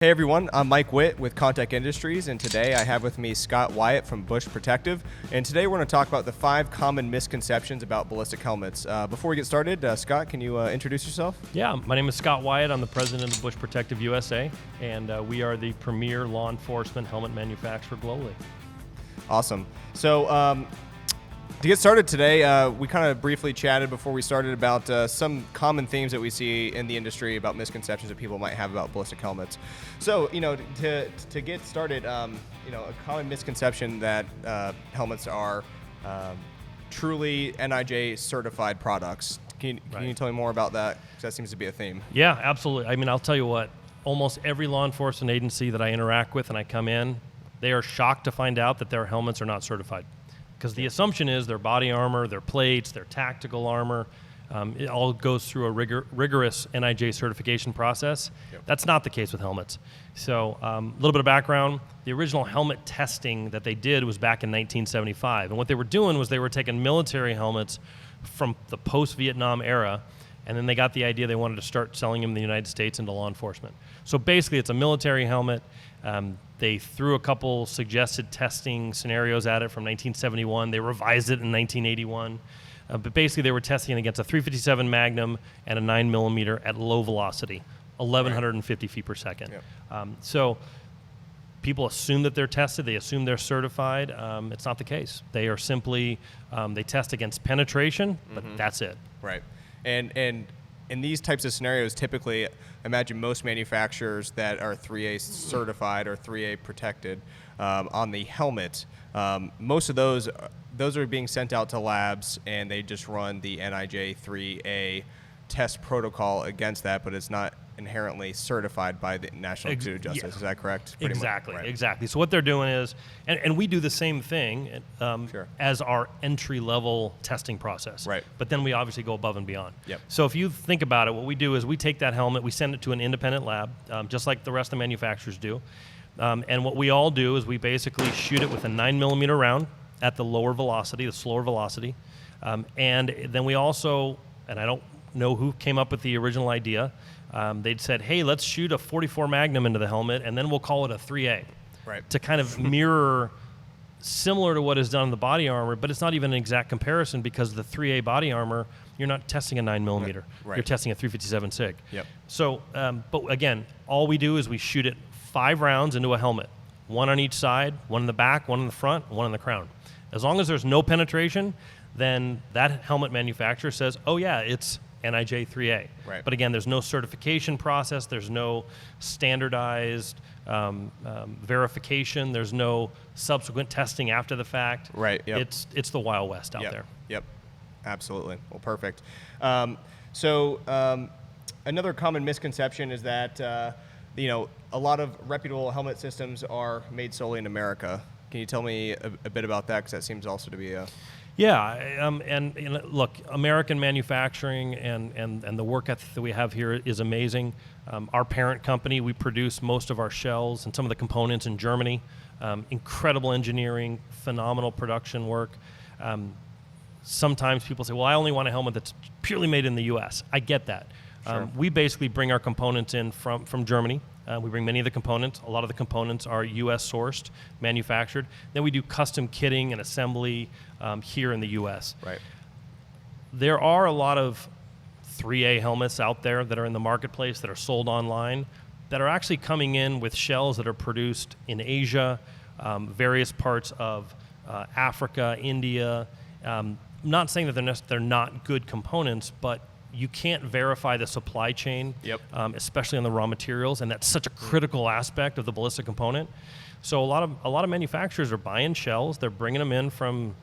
Hey everyone, I'm Mike Witt with Contact Industries, and today I have with me Scott Wyatt from Busch Protective. And today we're going to talk about the 5 common misconceptions about ballistic helmets. Before we get started, Scott, can you introduce yourself? Yeah, my name is Scott Wyatt. I'm the president of Busch Protective USA, and we are the premier law enforcement helmet manufacturer globally. Awesome. So to get started today, we kind of briefly chatted before we started about some common themes that we see in the industry about misconceptions that people might have about ballistic helmets. So, to get started, a common misconception that helmets are truly NIJ certified products. Can you tell me more about that? 'Cause that seems to be a theme. Yeah, absolutely. I mean, I'll tell you what, almost every law enforcement agency that I interact with and I come in, they are shocked to find out that their helmets are not certified. Because the assumption is their body armor, their plates, their tactical armor, it all goes through a rigorous NIJ certification process. Yep. That's not the case with helmets. So a little bit of background, the original helmet testing that they did was back in 1975. And what they were doing was they were taking military helmets from the post-Vietnam era, and then they got the idea they wanted to start selling them in the United States into law enforcement. So basically it's a military helmet. They threw a couple suggested testing scenarios at it from 1971. They revised it in 1981. But basically they were testing it against a .357 Magnum and a 9mm at low velocity, 1,150 feet per second. Yep. So people assume that they're tested. They assume they're certified. It's not the case. They are simply, they test against penetration, but that's it. Right. And in these types of scenarios, typically, imagine most manufacturers that are 3A certified or 3A protected on the helmet, most of those are being sent out to labs, and they just run the NIJ 3A test protocol against that, but it's not inherently certified by the National Institute of Justice. Yeah. Is that correct? Exactly, Right. exactly. So what they're doing is, and we do the same thing Sure. as our entry-level testing process. Right. But then we obviously go above and beyond. Yep. So if you think about it, what we do is we take that helmet, we send it to an independent lab, just like the rest of the manufacturers do. And what we all do is we basically shoot it with a 9mm round at the lower velocity, the slower velocity. And then we also, and I don't know who came up with the original idea, they'd said, hey, let's shoot a .44 Magnum into the helmet, and then we'll call it a 3A. Right. To kind of mirror similar to what is done in the body armor, but it's not even an exact comparison because the 3A body armor, you're not testing a 9mm. Right. You're testing a .357 SIG. Yep. So, but again, all we do is we shoot it 5 rounds into a helmet, 1 on each side, 1 in the back, 1 in the front, 1 in the crown. As long as there's no penetration, then that helmet manufacturer says, oh yeah, it's NIJ 3A. Right. But again, there's no certification process, there's no standardized verification, there's no subsequent testing after the fact. Right, yep. It's the Wild West out Yep. there. Yep, absolutely. Well, perfect. Another common misconception is that a lot of reputable helmet systems are made solely in America. Can you tell me a bit about that? Because that seems also to be a... Yeah, and look, American manufacturing and the work ethic that we have here is amazing. Our parent company, we produce most of our shells and some of the components in Germany. Incredible engineering, phenomenal production work. Sometimes people say, well, I only want a helmet that's purely made in the U.S. I get that. Sure. We basically bring our components in from Germany. We bring many of the components. A lot of the components are U.S. sourced, manufactured. Then we do custom kitting and assembly here in the U.S. Right. There are a lot of 3A helmets out there that are in the marketplace that are sold online that are actually coming in with shells that are produced in Asia, various parts of Africa, India. Not saying that they're not good components, but you can't verify the supply chain, Yep. Especially on the raw materials, and that's such a critical aspect of the ballistic component. So a lot of manufacturers are buying shells. They're bringing them in from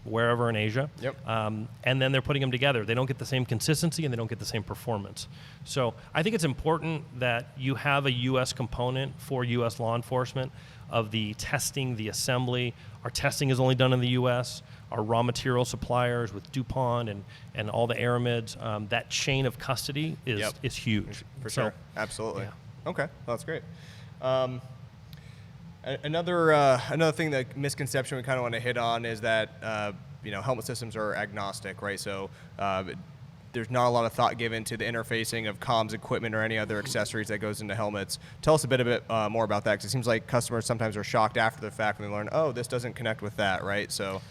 wherever in Asia, Yep. and then they're putting them together. They don't get the same consistency and they don't get the same performance. So I think it's important that you have a U.S. component for U.S. law enforcement of the testing, the assembly. Our testing is only done in the U.S. Our raw material suppliers with DuPont and all the aramids, that chain of custody is huge. For sure. Absolutely. Yeah. Okay. Well, that's great. Another thing, that misconception we kind of want to hit on is that helmet systems are agnostic, right? So there's not a lot of thought given to the interfacing of comms equipment or any other accessories that goes into helmets. Tell us a bit more about that, because it seems like customers sometimes are shocked after the fact when they learn, oh, this doesn't connect with that, right? So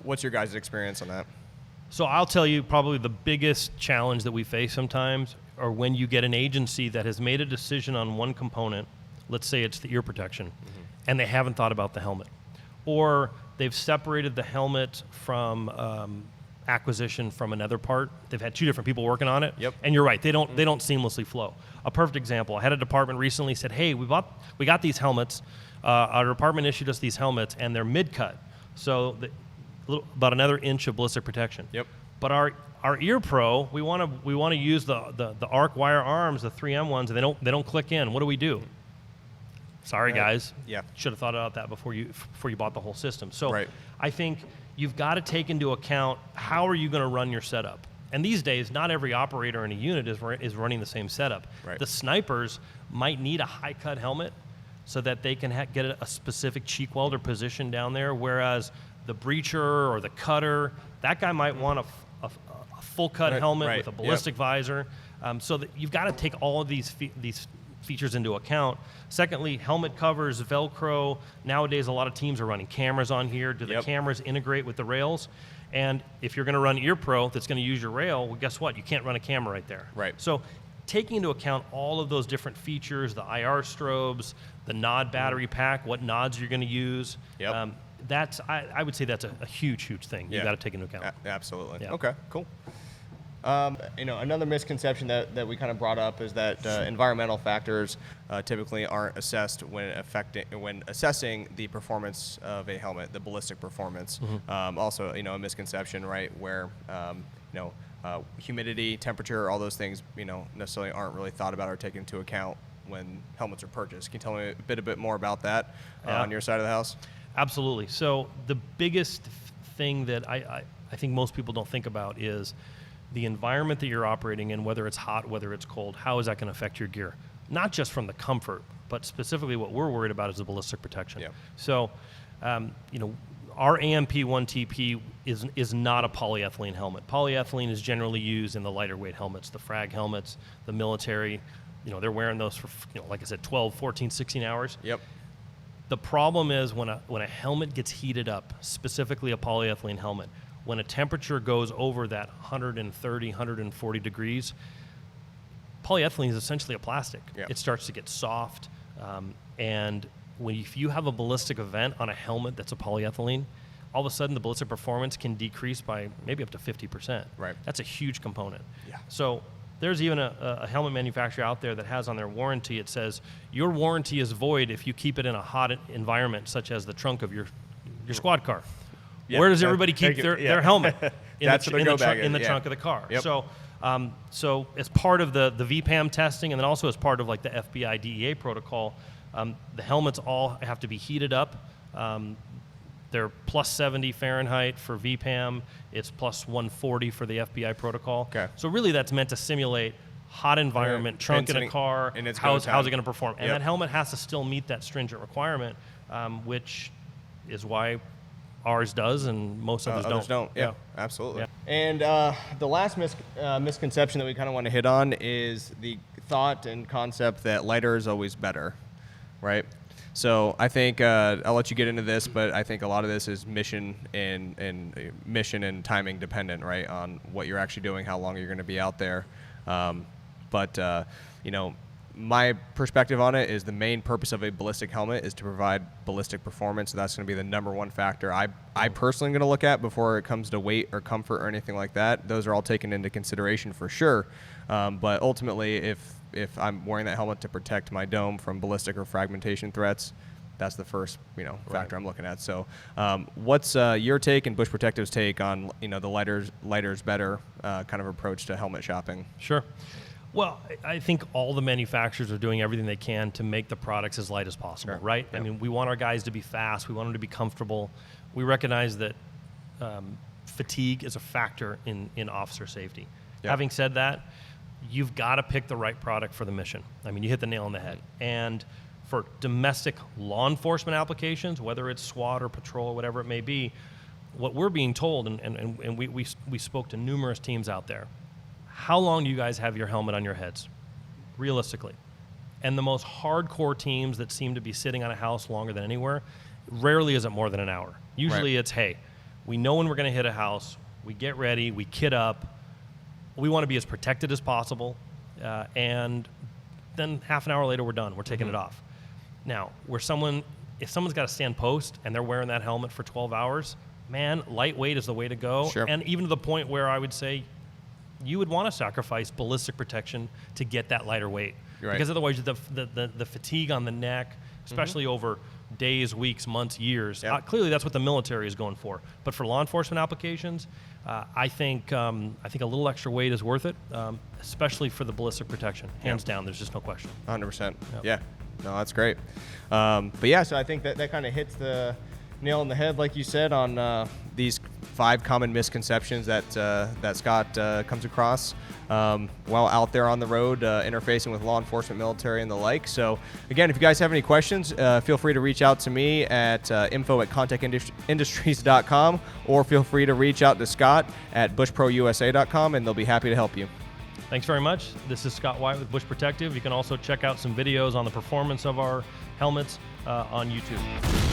what's your guys' experience on that? So I'll tell you, probably the biggest challenge that we face sometimes are when you get an agency that has made a decision on one component, let's say it's the ear protection, and they haven't thought about the helmet. Or they've separated the helmet from acquisition from another part. They've had two different people working on it. Yep. And you're right, they don't seamlessly flow. A perfect example, I had a department recently said, hey, we got these helmets. Our department issued us these helmets, and they're mid-cut. So about another inch of ballistic protection. Yep. But our ear pro, we want to use the arc wire arms, the 3M ones, and they don't click in. What do we do? Sorry, guys. Yeah. Should have thought about that before you bought the whole system. So right. I think you've got to take into account how are you going to run your setup. And these days, not every operator in a unit is running the same setup. Right. The snipers might need a high-cut helmet so that they can get a specific cheek welder position down there, whereas the breacher or the cutter, that guy might want a full-cut helmet with a ballistic visor. So that you've got to take all of these features into account. Secondly, helmet covers, Velcro. Nowadays, a lot of teams are running cameras on here. Do the cameras integrate with the rails? And if you're going to run Ear Pro that's going to use your rail, well, guess what? You can't run a camera right there. Right. So taking into account all of those different features, the IR strobes, the nod battery pack, what nods you're going to use, I would say that's a huge thing you got to take into account. Absolutely. Yeah. Okay, cool. Another misconception that we kind of brought up is that environmental factors typically aren't assessed when assessing the performance of a helmet, the ballistic performance. Also, a misconception, right, where humidity, temperature, all those things, necessarily aren't really thought about or taken into account when helmets are purchased. Can you tell me a bit more about that on your side of the house? Absolutely. So the biggest thing that I think most people don't think about is the environment that you're operating in, whether it's hot, whether it's cold. How is that going to affect your gear? Not just from the comfort, but specifically what we're worried about is the ballistic protection. Yeah. So, our AMP-1TP is not a polyethylene helmet. Polyethylene is generally used in the lighter weight helmets, the frag helmets, the military. They're wearing those for, like I said, 12, 14, 16 hours. Yep. The problem is when a helmet gets heated up, specifically a polyethylene helmet, when a temperature goes over that 130, 140 degrees, polyethylene is essentially a plastic. Yep. It starts to get soft, and if you have a ballistic event on a helmet that's a polyethylene, all of a sudden the ballistic performance can decrease by maybe up to 50%. Right. That's a huge component. Yeah. So there's even a helmet manufacturer out there that has on their warranty, it says, your warranty is void if you keep it in a hot environment, such as the trunk of your squad car. Yep. Where does everybody keep their helmet? In the trunk of the car. Yep. So as part of the VPAM testing, and then also as part of like the FBI DEA protocol, the helmets all have to be heated up. They're plus 70 Fahrenheit for VPAM. It's plus 140 for the FBI protocol. Okay. So really that's meant to simulate hot environment, trunk in a car, and how's it going to perform. And Yep. that helmet has to still meet that stringent requirement, which is why ours does and most others don't. Yeah, absolutely. Yeah. And the last misconception that we kind of want to hit on is the thought and concept that lighter is always better, right? So I think I'll let you get into this, but I think a lot of this is mission and timing dependent, right, on what you're actually doing, how long you're going to be out there. My perspective on it is the main purpose of a ballistic helmet is to provide ballistic performance. So that's going to be the number one factor I personally am going to look at before it comes to weight or comfort or anything like that. Those are all taken into consideration for sure. But ultimately, if I'm wearing that helmet to protect my dome from ballistic or fragmentation threats, that's the first factor I'm looking at. So what's your take and Busch Protective's take on the lighter's better kind of approach to helmet shopping? Sure. Well, I think all the manufacturers are doing everything they can to make the products as light as possible, right? Yep. I mean, we want our guys to be fast. We want them to be comfortable. We recognize that fatigue is a factor in officer safety. Yep. Having said that, you've got to pick the right product for the mission. I mean, you hit the nail on the head. And for domestic law enforcement applications, whether it's SWAT or patrol or whatever it may be, what we're being told, and we spoke to numerous teams out there, how long do you guys have your helmet on your heads, realistically? And the most hardcore teams that seem to be sitting on a house longer than anywhere, rarely is it more than an hour. Usually it's, hey, we know when we're going to hit a house, we get ready, we kit up, we want to be as protected as possible, and then half an hour later we're done, we're taking it off. Now, if someone's got to stand post and they're wearing that helmet for 12 hours, man, lightweight is the way to go. Sure. And even to the point where I would say you would want to sacrifice ballistic protection to get that lighter weight. Right. Because otherwise the fatigue on the neck, especially over days, weeks, months, years, clearly that's what the military is going for. But for law enforcement applications, I think a little extra weight is worth it, especially for the ballistic protection. Hands down, there's just no question. 100%. Yeah. No, that's great. But yeah, so I think that kind of hits the nail on the head, like you said, on these 5 common misconceptions that Scott comes across while out there on the road interfacing with law enforcement, military, and the like. So again, if you guys have any questions, feel free to reach out to me at info@contechindustries.com, or feel free to reach out to Scott at bushprousa.com, and they'll be happy to help you. Thanks very much. This is Scott Wyatt with Busch Protective. You can also check out some videos on the performance of our helmets on YouTube.